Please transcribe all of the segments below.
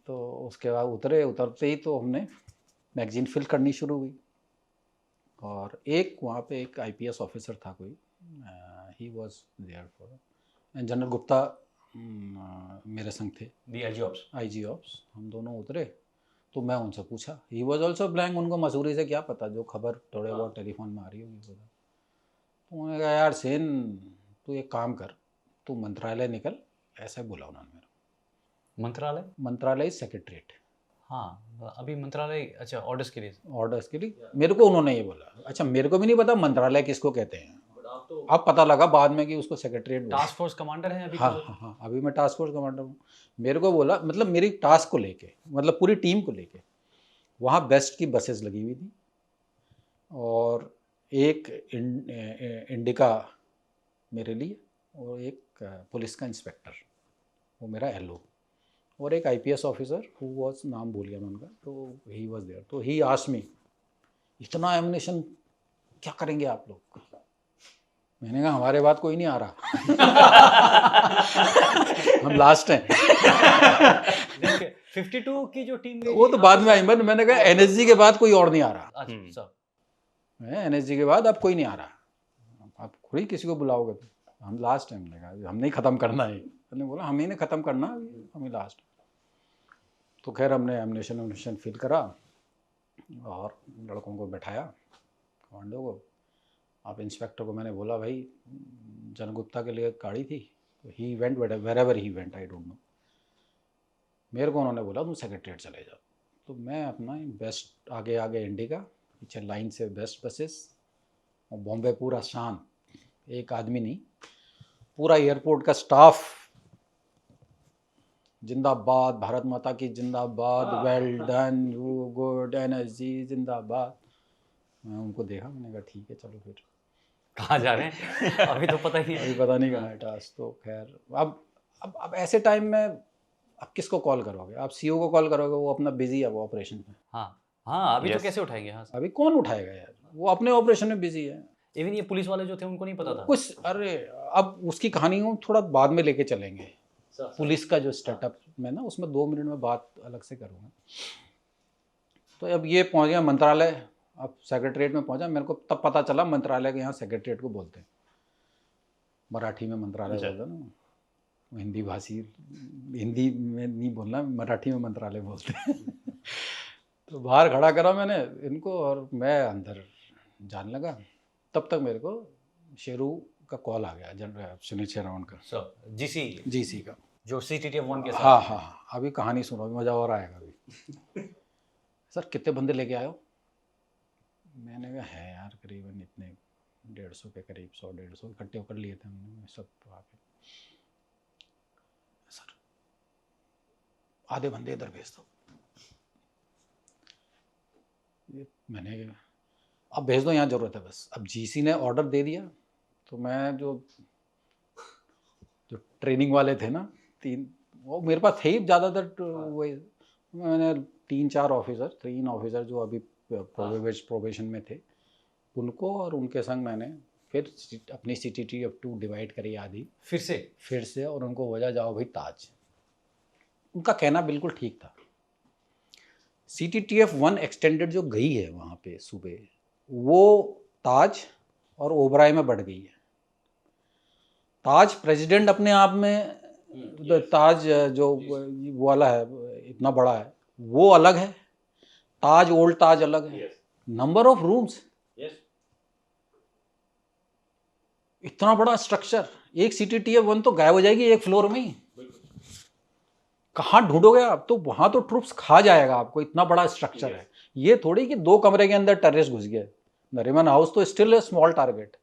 तो उसके बाद उतरते ही तो हमने मैगजीन फिल करनी शुरू हुई। और एक वहाँ पे एक आईपीएस ऑफिसर था कोई, he was there for, and general Gupta मेरे संग थे, दी आईजी ऑप्स। हम दोनों उतरे तो मैं उनसे पूछा, ही वाज आल्सो ब्लैंक, उनको मसूरी से क्या पता, जो खबर थोड़े बहुत टेलीफोन में आ रही होगी। तो उन्होंने कहा यार सेन तू एक काम कर, तू मंत्रालय निकल, ऐसे बोला उन्होंने मेरा। मंत्रालय सेक्रेटरीट। हाँ, अभी मंत्रालय, अच्छा ऑर्डर्स के लिए मेरे को उन्होंने ये बोला। अच्छा मेरे को भी नहीं पता मंत्रालय किसको कहते हैं, अब पता लगा बाद में कि उसको सेक्रेटरीट। टास्क फोर्स कमांडर है अभी? हाँ, अभी मैं टास्क फोर्स कमांडर हूँ। मेरे को बोला, मतलब मेरी टास्क को लेके, मतलब पूरी टीम को लेके, वहाँ बेस्ट की बसेस लगी हुई थी और एक इंडिका मेरे लिए और एक पुलिस का इंस्पेक्टर, वो मेरा एलओ, और एक आईपीएस ऑफिसर हु वाज, नाम भूल गया मैं उनका, तो ही वाज देयर। तो ही आस्क्ड मी, इतना एमिनेशन क्या करेंगे आप लोग? मैंने कहा हमारे बाद कोई नहीं आ रहा हम लास्ट हैं 52 की जो टीम वो तो बाद में आई, मैंने कहा एनएसजी के बाद कोई और नहीं आ रहा। अच्छा, एनएसजी के बाद अब कोई नहीं आ रहा, आप खुद ही किसी को बुलाओगे? तो हम लास्ट हैं। मैंने कहा हमने ही ख़त्म करना है। मैंने बोला हम ही ने ख़त्म करना, हम ही लास्ट। तो खैर हमने एमिनेशन फिल करा और लड़कों को बैठाया, कमांडो को। अब इंस्पेक्टर को मैंने बोला भाई जनरल गुप्ता के लिए गाड़ी थी, तो he went wherever he went, I don't know. मेरे को उन्होंने बोला तुम सेक्रेटरीट चले जाओ। तो मैं अपना बेस्ट, आगे इंडिका, पीछे लाइन से बेस्ट बसेस, और बॉम्बे पूरा शांत, एक आदमी नहीं, पूरा एयरपोर्ट का स्टाफ, जिंदाबाद, भारत माता की जिंदाबाद, well done, you good, NSG जिंदाबाद। मैं उनको देखा, मैंने कहा ठीक है चलो फिर कहाँ जा रहे हैं अभी तो पता ही है, अभी पता नहीं कहाँ है टास्क। तो खैर अब ऐसे टाइम में अब किसको कॉल करोगे? आप सीओ को कॉल करोगे, वो अपना बिजी है, वो ऑपरेशन में। हाँ अभी तो कैसे उठाएंगे? हाँ अभी कौन उठाएगा यार, वो अपने ऑपरेशन में बिजी है। इवन ये पुलिस वाले जो थे उनको नहीं पता था कुछ, अरे अब उसकी कहानी हम थोड़ा बाद में लेके चलेंगे। पुलिस का जो स्टार्टअप में ना, उसमें 2 मिनट में बात अलग से करूँगा। तो अब ये पहुँच गया मंत्रालय, अब सेक्रेटरीट में पहुँचा। मेरे को तब पता चला मंत्रालय के यहाँ सेक्रेटरीट को बोलते हैं, मराठी में मंत्रालय बोलते हैं ना, हिंदी भाषी, हिंदी में नहीं बोलना, मराठी में मंत्रालय बोलते हैं तो बाहर खड़ा करा मैंने इनको और मैं अंदर जाने लगा। तब तक मेरे को शेरू का कॉल आ गया, जनरल सुनील शेरावन का, जीसी का, जो CTTF 1 के साथ। हाँ, अभी कहानी सुनो, मज़ा और आएगा अभी सर कितने बंदे लेके आए हो? मैंने कहा है यार करीबन इतने 150 के करीब, 100-150 इकट्ठे होकर लिए थे हमने सब। सर आधे बंदे इधर भेज दो। मैंने अब भेज दो, यहाँ ज़रूरत है बस। अब जीसी ने ऑर्डर दे दिया, तो मैं जो ट्रेनिंग वाले थे ना, 3, वो मेरे पास थे ही ज़्यादातर, वही मैंने 3 ऑफिसर जो अभी प्रोबेशन में थे, उनको और उनके संग मैंने फिर अपनी CTTF 2 डिवाइड करी आधी फिर से और उनको वजह जाओ भाई ताज। उनका कहना बिल्कुल ठीक था। CTTF 1 एक्सटेंडेड जो गई है वहाँ पे सूबे, वो ताज और ओबराय में बढ़ गई है। ताज प्रेसिडेंट अपने आप में, ताज जो वो वाला है इतना बड़ा है, वो अलग है, ताज ओल्ड ताज अलग है। नंबर ऑफ रूम्स, इतना बड़ा स्ट्रक्चर, एक CTTF 1 तो गायब हो जाएगी एक फ्लोर में ही, कहाँ ढूंढोगे आप? तो वहाँ तो ट्रूप्स खा जाएगा आपको, इतना बड़ा स्ट्रक्चर है। ये थोड़ी कि 2 कमरे के अंदर टेररिस्ट घुस गए। नरीमन हाउस तो स्टिल स्मॉल टारगेट,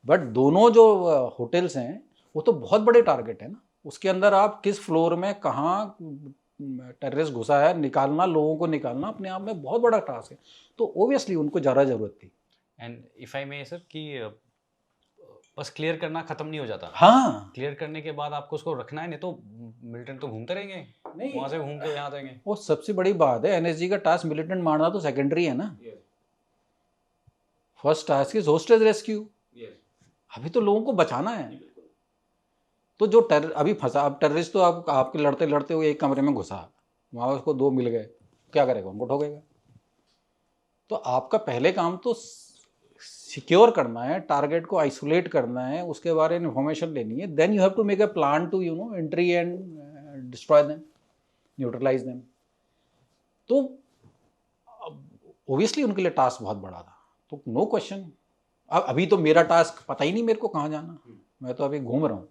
बट दोनों जो होटल्स हैं वो तो बहुत बड़े टारगेट है ना। उसके अंदर आप किस फ्लोर में कहाँ टेररिस्ट घुसा है, निकालना, लोगों को निकालना अपने आप में बहुत बड़ा टास्क है। तो ओबियसली उनको ज़्यादा ज़रूरत थी। And if I may sir कि बस क्लियर करना खत्म नहीं हो जाता। हाँ, क्लियर करने के बाद आपको उसको रखना है, नहीं तो मिलिटेंट तो घूमते रहेंगे, नहीं वहाँ से घूम के यहाँ देंगे। वो सबसे बड़ी बात है, एनएसजी का टास्क मिलिटेंट मारना तो सेकेंडरी है ना। First task is hostage rescue. अभी तो लोगों को बचाना है। तो जो अभी फंसा, अब टेररिस्ट तो आपके लड़ते लड़ते हुए एक कमरे में घुसा, वहाँ उसको 2 मिल गए, क्या करेगा? उनको ठोकेगा। तो आपका पहले काम तो सिक्योर करना है, टारगेट को आइसोलेट करना है, उसके बारे में इंफॉर्मेशन लेनी है, then you have to make a plan to entry and destroy them, neutralise them. तो ओबियसली उनके लिए टास्क बहुत बड़ा था, तो नो क्वेश्चन। अब अभी तो मेरा टास्क पता ही नहीं मेरे को कहाँ जाना, मैं तो अभी घूम रहा हूँ।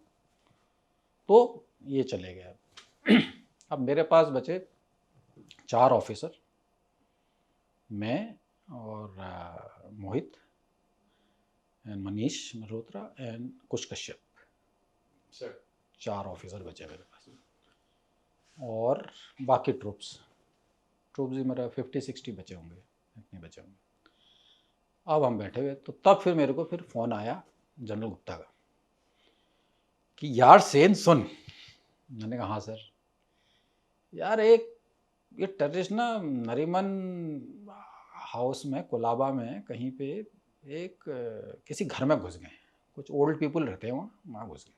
तो ये चले गए। अब मेरे पास बचे 4 ऑफिसर, मैं और Mohit and Manish Malhotra and Kush Kashyap, 4 officer बचे मेरे पास। और बाकी ट्रूप्स भी मेरा 50-60 बचे होंगे, इतने बचे होंगे। अब हम बैठे हुए, तो तब फिर मेरे को फिर फ़ोन आया जनरल गुप्ता का कि यार सेन सुन। मैंने कहा हाँ सर। यार एक ये टेररिस्ट ना नरीमन हाउस में कोलाबा में कहीं पे एक किसी घर में घुस गए, कुछ ओल्ड पीपल रहते हैं वहाँ घुस गए।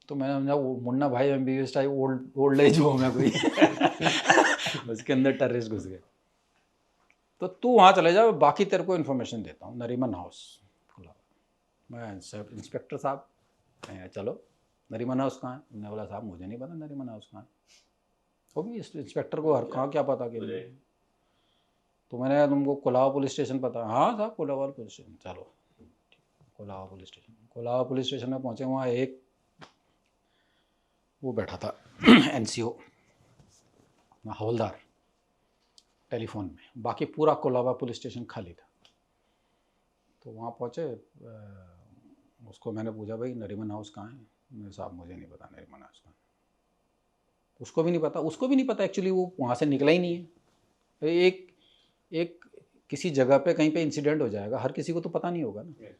तो मैंने समझा वो मुन्ना भाई MBBS type old age home है कोई उसके अंदर टेररिस्ट घुस गए। तो तू वहाँ चले जा, बाकी तेरे को इन्फॉर्मेशन देता हूँ। नरीमन हाउस खुला, मैं इंस्पेक्टर साहब चलो नरीमन हाउस कहाँ है? मैंने बोला साहब मुझे नहीं पता नरीमन हाउस कहाँ है। वो भी इंस्पेक्टर को हर कहाँ क्या पता कि। तो मैंने कहा तुमको कोलाबा पुलिस स्टेशन पता? हाँ साहब कोलाबा पुलिस स्टेशन। चलो कोलाबा पुलिस स्टेशन में पहुँचे। वहाँ एक वो बैठा था NCO हवलदार टेलीफोन में, बाकी पूरा कोलाबा पुलिस स्टेशन खाली था। तो वहाँ पहुँचे, उसको मैंने पूछा भाई नरीमन हाउस कहाँ है? मेरे साहब मुझे नहीं पता नरीमन हाउस कहाँ है। उसको भी नहीं पता एक्चुअली, वो वहाँ से निकला ही नहीं है। एक किसी जगह पे कहीं पे इंसिडेंट हो जाएगा, हर किसी को तो पता नहीं होगा ना।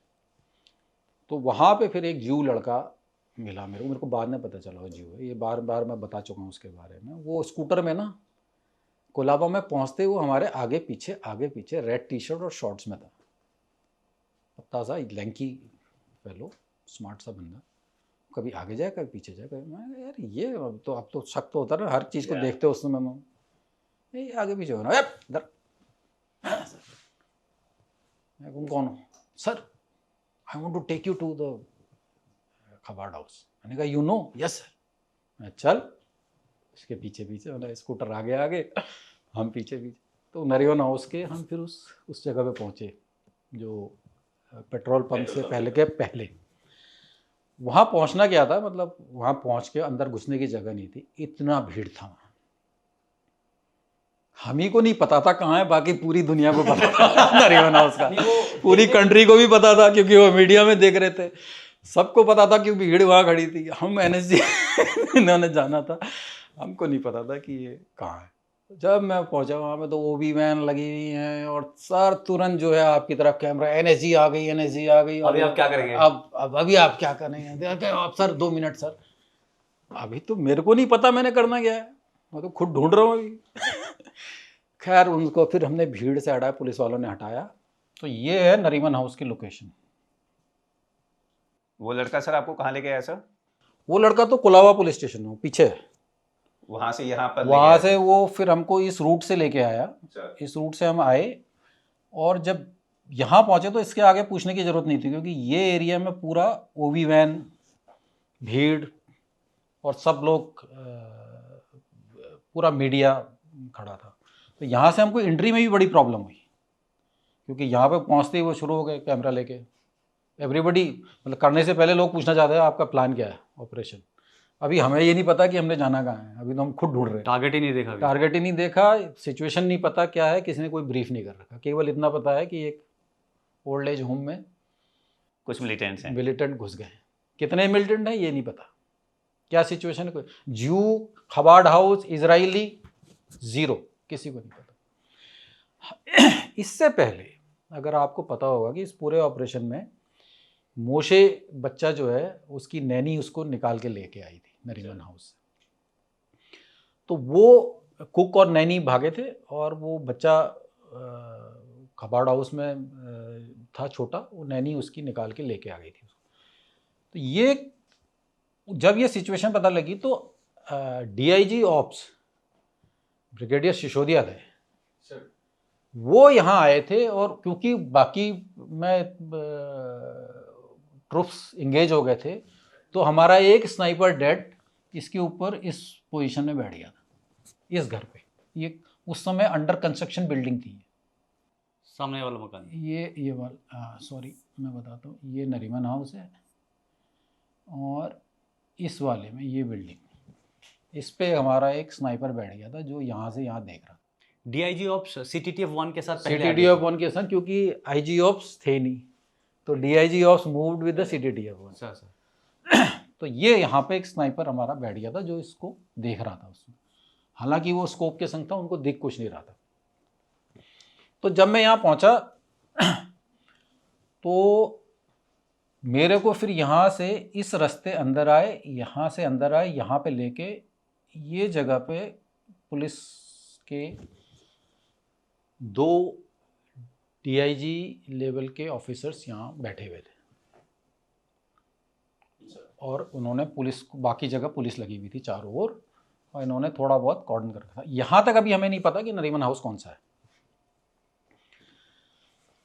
तो वहाँ पे फिर एक जीव लड़का मिला मेरे को बाद में पता चला वो जीव है। ये बार बार मैं बता चुका हूँ उसके बारे में। वो स्कूटर में ना कोलाबा में पहुँचते वो हमारे आगे पीछे रेड टी-शर्ट और शॉर्ट्स में था, पत्ता सा लैंकी फेलो, स्मार्ट सा बंदा। कभी आगे जाए कभी पीछे जाए, कभी मैं यार ये अब तो शक तो होता है ना, हर चीज़ को देखते हो उस समय में। ये आगे पीछे होना इधर। मैं कौन हो? Sir I want to take you to the खबाड़ हाउस। मैंने कहा यू नो? Yes sir. मैं चल उसके पीछे मतलब स्कूटर आगे हम पीछे। तो नरीमन हाउस के हम फिर उस जगह पे पहुँचे जो पेट्रोल पंप से पहले। वहाँ पहुँचना क्या था, मतलब वहाँ पहुँच के अंदर घुसने की जगह नहीं थी, इतना भीड़ था वहाँ। हम ही को नहीं पता था कहाँ है, बाकी पूरी दुनिया को पता था नरीमन हाउस का, पूरी कंट्री को भी पता था क्योंकि वो मीडिया में देख रहे थे, सबको पता था क्योंकि भीड़ वहाँ खड़ी थी। हम NSG इन्होंने जाना था, हमको नहीं पता था कि ये कहाँ है। जब मैं पहुंचा वहाँ पे तो OB वैन लगी हुई हैं और सर तुरंत जो है आपकी तरफ कैमरा, NSG आ गई। अभी आप क्या करेंगे? अब अभी आप क्या करेंगे? आप सर 2 मिनट सर। अभी तो मेरे को नहीं पता मैंने करना क्या है, मैं तो खुद ढूंढ रहा हूँ अभी खैर उनको फिर हमने भीड़ से हटाया, पुलिस वालों ने हटाया। तो ये है नरीमन हाउस की लोकेशन। वो लड़का सर आपको कहाँ लेके आया सर? वो लड़का तो कोलाबा पुलिस स्टेशन में पीछे है, वहाँ से यहाँ पर वहाँ से वो फिर हमको इस रूट से लेके आया। इस रूट से हम आए और जब यहाँ पहुँचे तो इसके आगे पूछने की ज़रूरत नहीं थी क्योंकि ये एरिया में पूरा OB वैन, भीड़ और सब लोग, पूरा मीडिया खड़ा था। तो यहाँ से हमको एंट्री में भी बड़ी प्रॉब्लम हुई क्योंकि यहाँ पे पहुँचते ही वो शुरू हो गए कैमरा लेके। एवरीबडी मतलब करने से पहले लोग पूछना चाहते हैं आपका प्लान क्या है ऑपरेशन। अभी हमें ये नहीं पता कि हमने जाना कहाँ है, अभी तो हम खुद ढूंढ रहे हैं। टारगेट ही नहीं देखा, सिचुएशन नहीं पता क्या है, किसी ने कोई ब्रीफ नहीं कर रखा। केवल इतना पता है कि एक ओल्ड एज होम में कुछ मिलिटेंट घुस गए। कितने मिलिटेंट हैं ये नहीं पता, क्या सिचुएशन है, कोई ज्यू, खबाड़ हाउस, इजरायली, ज़ीरो, किसी को नहीं पता। इससे पहले अगर आपको पता होगा कि इस पूरे ऑपरेशन में मोशे बच्चा जो है उसकी नैनी उसको निकाल के लेके आई थी नरीमन हाउस से। तो वो कुक और नैनी भागे थे और वो बच्चा खबाड़ हाउस में था छोटा, वो नैनी उसकी निकाल के लेके आ गई थी उसको। तो ये जब ये सिचुएशन पता लगी तो डीआईजी ऑप्स ब्रिगेडियर सिसोदिया थे, वो यहाँ आए थे। और क्योंकि बाकी मैं ट्रुप्स इंगेज हो गए थे, तो हमारा एक स्नाइपर डेड इसके ऊपर इस पोजीशन में बैठ गया था, इस घर पे। ये उस समय अंडर कंस्ट्रक्शन बिल्डिंग थी। सामने वाला मकान। ये वाला, सॉरी मैं बताता हूँ, ये नरीमन हाउस है और इस वाले में ये बिल्डिंग, इस पे हमारा एक स्नाइपर बैठ गया था जो यहाँ से यहाँ देख रहा था। डीआईजी ऑप्स सीटीटीएफ 1 के साथ पहले आ गए सीटीटीएफ थे। 1 के साथ, क्योंकि आईजी ऑप्स थे नहीं, तो DIG ops moved with the CTTF 1। अच्छा सर। तो ये यहाँ पे एक स्नाइपर हमारा बैठ गया था जो इसको देख रहा था उसमें। हालांकि वो स्कोप के संग था, उनको दिख कुछ नहीं रहा था। तो जब मैं यहाँ पहुँचा तो मेरे को फिर यहाँ से इस रास्ते अंदर आए, यहाँ से अंदर आए, यहाँ पे लेके ये जगह पे पुलिस के 2 डीआईजी लेवल के ऑफिसर्स यहाँ बैठे हुए थे और उन्होंने पुलिस को, बाकी जगह पुलिस लगी हुई थी चारों ओर, और इन्होंने थोड़ा बहुत कॉर्डन कर रखा था। यहाँ तक अभी हमें नहीं पता कि नरीमन हाउस कौन सा है।